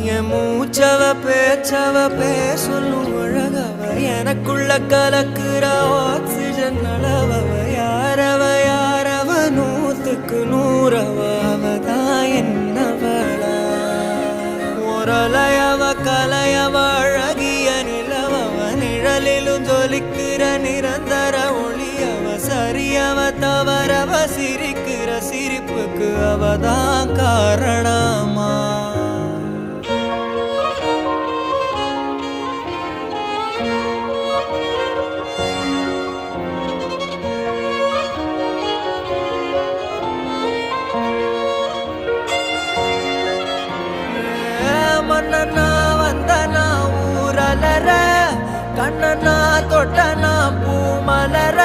என் மூச்சவ பேச்சவ பேசலும் அழகவ எனக்குள்ள கலக்குற ஆக்சிஜன் அளவவ யாரவ நூத்துக்கு நூறவ அவதான் என்னவளா ஒரலையவ கலையவ அழகிய நிலவவ நிழலிலும் ஜொலிக்கிற நிரந்தர ஒளியவ சரியவ தவறவ சிரிக்கிற சிரிப்புக்கு அவதான் காரணமா மன்னனா வந்தனா ஊரலர கண்ணனா தொட்டனா பூ மலர